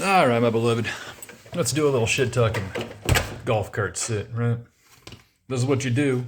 All right, my beloved. Let's do a little shit talking golf cart sit, right? This is what you do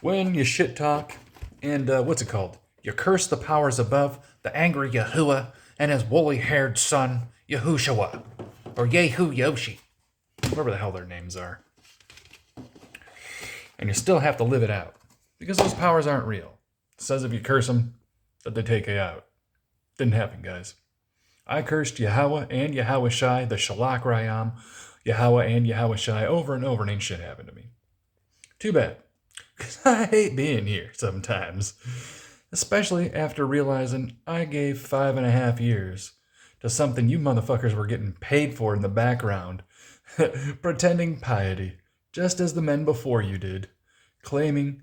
when you shit talk and, what's it called? You curse the powers above, the angry Yahuwah and his woolly haired son, Yahushua. Or Yehu Yoshi. Whatever the hell their names are. And you still have to live it out. Because those powers aren't real. It says if you curse them, that they take you out. Didn't happen, guys. I cursed Yahweh and Yahweh the Shalak Rayam, Yahweh and Yahweh over and over, and ain't shit happened to me. Too bad. Because I hate being here sometimes. Especially after realizing I gave 5.5 years to something you motherfuckers were getting paid for in the background, pretending piety, just as the men before you did, claiming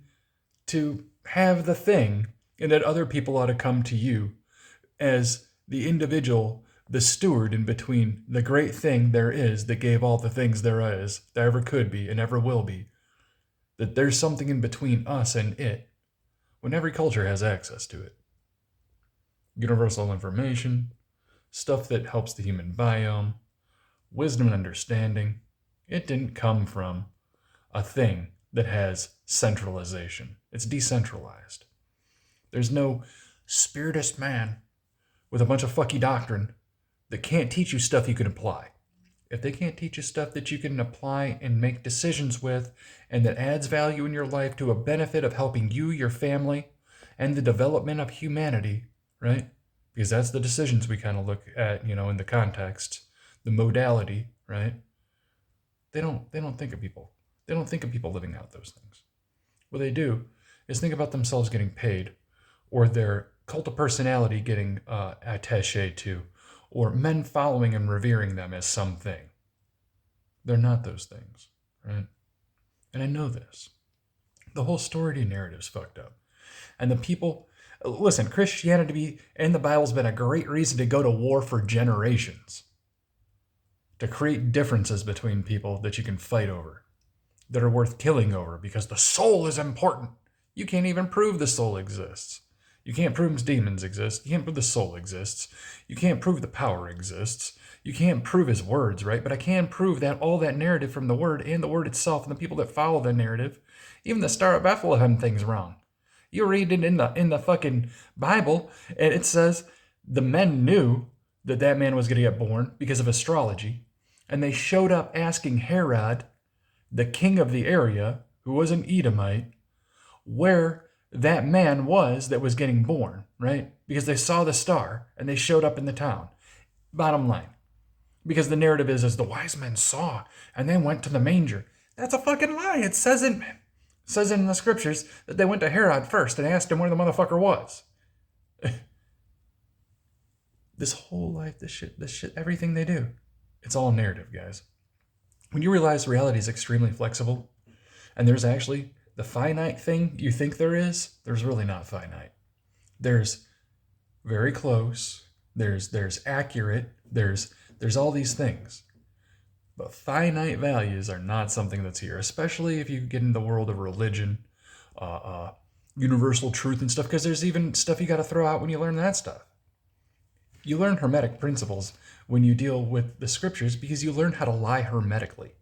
to have the thing and that other people ought to come to you as the individual, the steward in between the great thing there is that gave all the things there is, there ever could be and ever will be, that there's something in between us and it, when every culture has access to it. Universal information, stuff that helps the human biome, wisdom and understanding. It didn't come from a thing that has centralization. It's decentralized. There's no spiritist man with a bunch of fucky doctrine that can't teach you stuff you can apply. If they can't teach you stuff that you can apply and make decisions with and that adds value in your life to a benefit of helping you, your family, and the development of humanity, right? Because that's the decisions we kind of look at, in the context, the modality, right? They don't think of people. They don't think of people living out those things. What they do is think about themselves getting paid, or their cult of personality getting attaché to, or men following and revering them as something. They're not those things, right? And I know this. The whole story narrative's fucked up. And the people, listen, Christianity and the Bible's been a great reason to go to war for generations. To create differences between people that you can fight over, that are worth killing over, because the soul is important. You can't even prove the soul exists. You can't prove demons exist. You can't prove the soul exists. You can't prove the power exists. You can't prove his words, right? But I can prove that all that narrative from the word and the word itself and the people that follow the narrative, even the Star of Bethlehem thing's wrong. You read it in the fucking Bible, and it says the men knew that man was going to get born because of astrology, and they showed up asking Herod, the king of the area, who was an Edomite, where that man was that was getting born, right? Because they saw the star and they showed up in the town. Bottom line. Because the narrative is the wise men saw and they went to the manger. That's a fucking lie. It says in the scriptures that they went to Herod first and asked him where the motherfucker was. This whole life, this shit, everything they do, it's all narrative, guys. When you realize reality is extremely flexible and there's actually the finite thing you think there's really not finite. There's very close, there's accurate, there's all these things. But finite values are not something that's here, especially if you get in the world of religion, universal truth and stuff, because there's even stuff you got to throw out when you learn that stuff. You learn hermetic principles when you deal with the scriptures because you learn how to lie hermetically.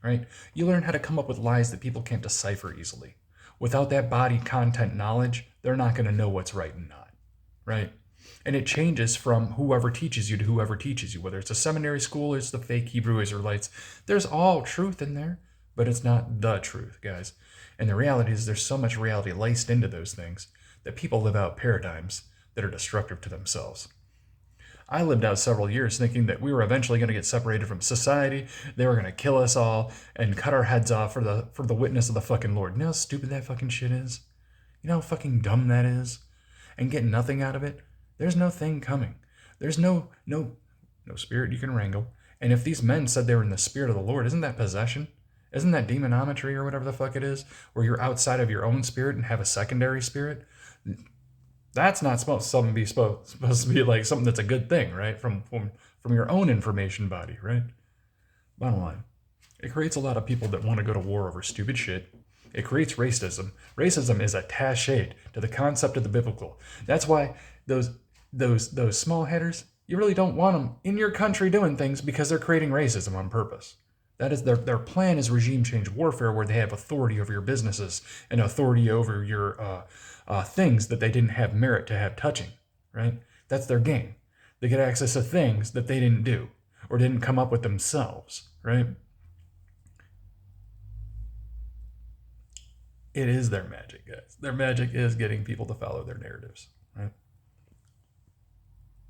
Right? You learn how to come up with lies that people can't decipher easily. Without that body content knowledge, they're not going to know what's right and not. Right? And it changes from whoever teaches you to whoever teaches you. Whether it's a seminary school or it's the fake Hebrew Israelites. There's all truth in there, but it's not the truth, guys. And the reality is there's so much reality laced into those things that people live out paradigms that are destructive to themselves. I lived out several years thinking that we were eventually going to get separated from society. They were going to kill us all and cut our heads off for the witness of the fucking Lord. You know how stupid that fucking shit is? You know how fucking dumb that is? And get nothing out of it? There's no thing coming. There's no spirit you can wrangle. And if these men said they were in the spirit of the Lord, isn't that possession? Isn't that demonometry or whatever the fuck it is? Where you're outside of your own spirit and have a secondary spirit? That's not supposed to be like something that's a good thing, right? From your own information body, right? Bottom line, it creates a lot of people that want to go to war over stupid shit. It creates racism. Racism is attached to the concept of the biblical. That's why those small headers, You really don't want them in your country doing things because they're creating racism on purpose. That is their plan is regime change warfare, where they have authority over your businesses and authority over your things that they didn't have merit to have touching, right? That's their game. They get access to things that they didn't do or didn't come up with themselves, right? It is their magic, guys. Their magic is getting people to follow their narratives, right?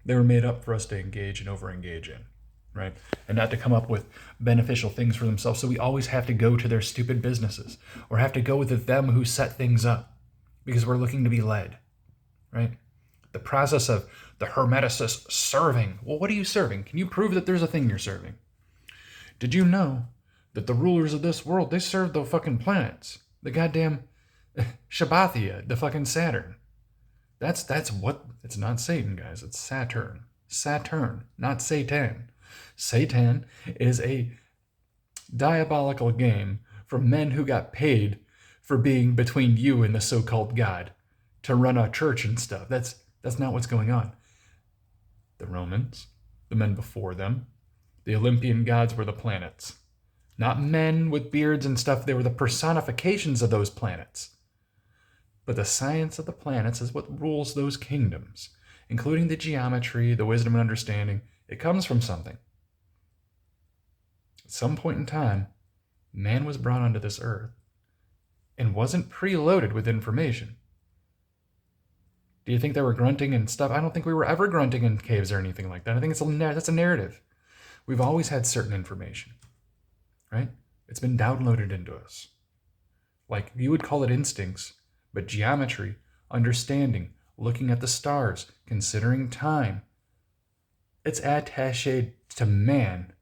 They were made up for us to engage and over-engage in, right? And not to come up with beneficial things for themselves. So we always have to go to their stupid businesses or have to go with them who set things up because we're looking to be led, right? The process of the Hermeticist serving. Well, what are you serving? Can you prove that there's a thing you're serving? Did you know that the rulers of this world, they serve the fucking planets? The goddamn Shabbathia, the fucking Saturn. That's what, it's not Satan, guys. It's Saturn. Saturn, not Satan. Satan is a diabolical game for men who got paid for being between you and the so-called God to run a church and stuff. That's not what's going on. The Romans, the men before them, the Olympian gods were the planets. Not men with beards and stuff. They were the personifications of those planets. But the science of the planets is what rules those kingdoms, including the geometry, the wisdom and understanding. It comes from something. At some point in time, man was brought onto this earth and wasn't preloaded with information. Do you think they were grunting and stuff? I don't think we were ever grunting in caves or anything like that. I think that's a narrative. We've always had certain information, right? It's been downloaded into us. Like, you would call it instincts, but geometry, understanding, looking at the stars, considering time, it's attaché to man,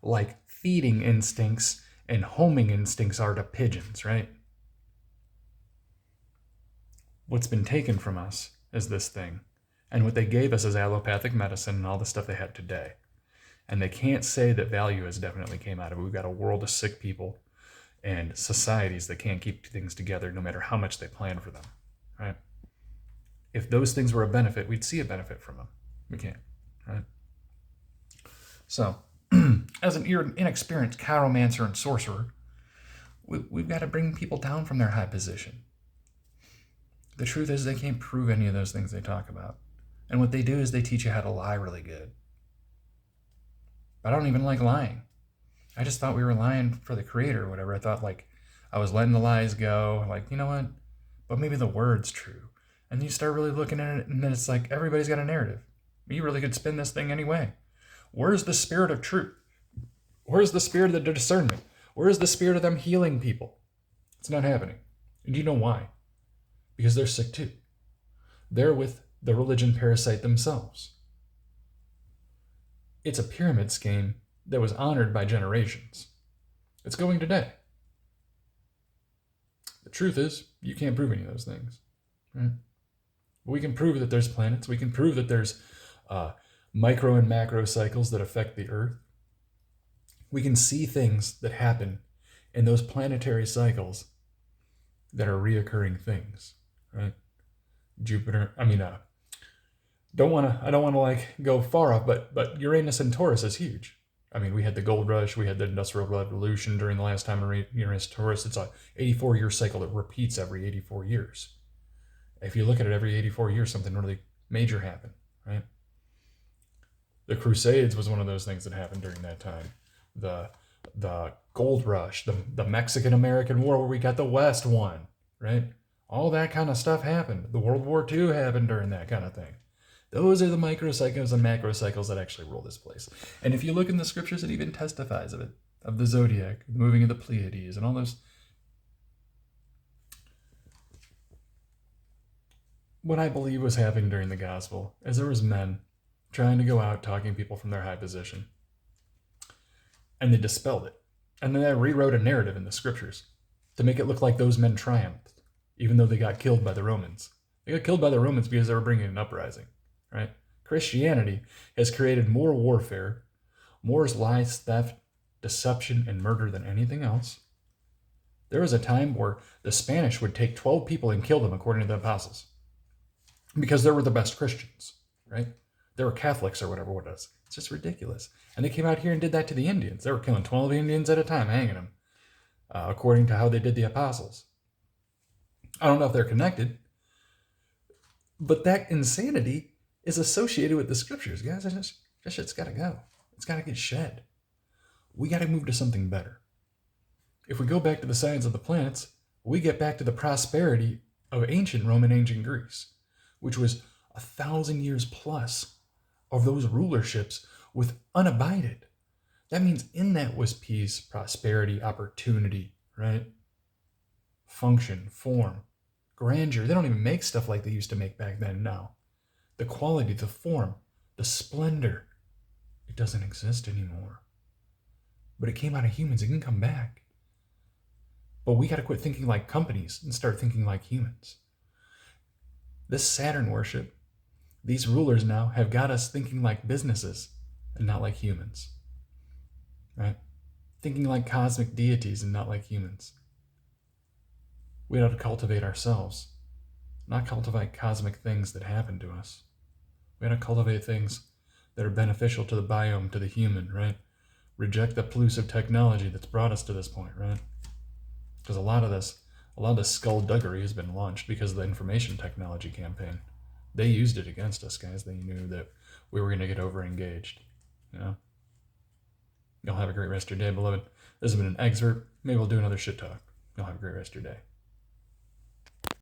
like feeding instincts and homing instincts are to pigeons, right? What's been taken from us is this thing, and what they gave us is allopathic medicine and all the stuff they have today. And they can't say that value has definitely came out of it. We've got a world of sick people and societies that can't keep things together no matter how much they plan for them, right? If those things were a benefit, we'd see a benefit from them. We can't, right? So, as an inexperienced chiromancer and sorcerer, we've got to bring people down from their high position. The truth is they can't prove any of those things they talk about. And what they do is they teach you how to lie really good. But I don't even like lying. I just thought we were lying for the creator or whatever. I thought, like, I was letting the lies go. Like, you know what? But maybe the word's true. And you start really looking at it, and then it's like, everybody's got a narrative. You really could spin this thing anyway. Where's the spirit of truth? Where's the spirit of the discernment? Where's the spirit of them healing people? It's not happening. And do you know why? Because they're sick too. They're with the religion parasite themselves. It's a pyramid scheme that was honored by generations. It's going today. The truth is, you can't prove any of those things. Right? We can prove that there's planets. We can prove that there's micro and macro cycles that affect the Earth. We can see things that happen in those planetary cycles that are reoccurring things, right? Jupiter, I don't want to like go far off, but Uranus and Taurus is huge. I mean, we had the gold rush, we had the industrial revolution during the last time of Uranus Taurus. It's a 84-year cycle that repeats every 84 years. If you look at it every 84 years, something really major happened, right? The Crusades was one of those things that happened during that time. The gold rush, the Mexican-American War where we got the West won, right? All that kind of stuff happened. The World War II happened during that kind of thing. Those are the microcycles and macrocycles that actually rule this place. And if you look in the scriptures, it even testifies of it, of the zodiac, the moving of the Pleiades, and all those. What I believe was happening during the gospel is there was men trying to go out talking people from their high position. And they dispelled it. And then they rewrote a narrative in the scriptures to make it look like those men triumphed, even though they got killed by the Romans. They got killed by the Romans because they were bringing an uprising, right? Christianity has created more warfare, more lies, theft, deception, and murder than anything else. There was a time where the Spanish would take 12 people and kill them, according to the apostles, because they were the best Christians, right? They were Catholics or whatever it is. It's just ridiculous. And they came out here and did that to the Indians. They were killing 12 Indians at a time, hanging them, according to how they did the apostles. I don't know if they're connected, but that insanity is associated with the scriptures, guys. That shit's got to go. It's got to get shed. We got to move to something better. If we go back to the science of the planets, we get back to the prosperity of ancient Rome and ancient Greece, which was 1,000 years plus of those rulerships with unabided. That means in that was peace, prosperity, opportunity, right? Function, form, grandeur. They don't even make stuff like they used to make back then now. The quality, the form, the splendor, it doesn't exist anymore. But it came out of humans. It can come back. But we got to quit thinking like companies and start thinking like humans. This Saturn worship, these rulers now have got us thinking like businesses and not like humans. Right? Thinking like cosmic deities and not like humans. We have to cultivate ourselves, not cultivate cosmic things that happen to us. We have to cultivate things that are beneficial to the biome, to the human, right? Reject the pollusive technology that's brought us to this point, right? Because a lot of this skullduggery has been launched because of the information technology campaign. They used it against us, guys. They knew that we were going to get over-engaged. You know? Y'all have a great rest of your day, beloved. This has been an excerpt. Maybe we'll do another shit talk. Y'all have a great rest of your day.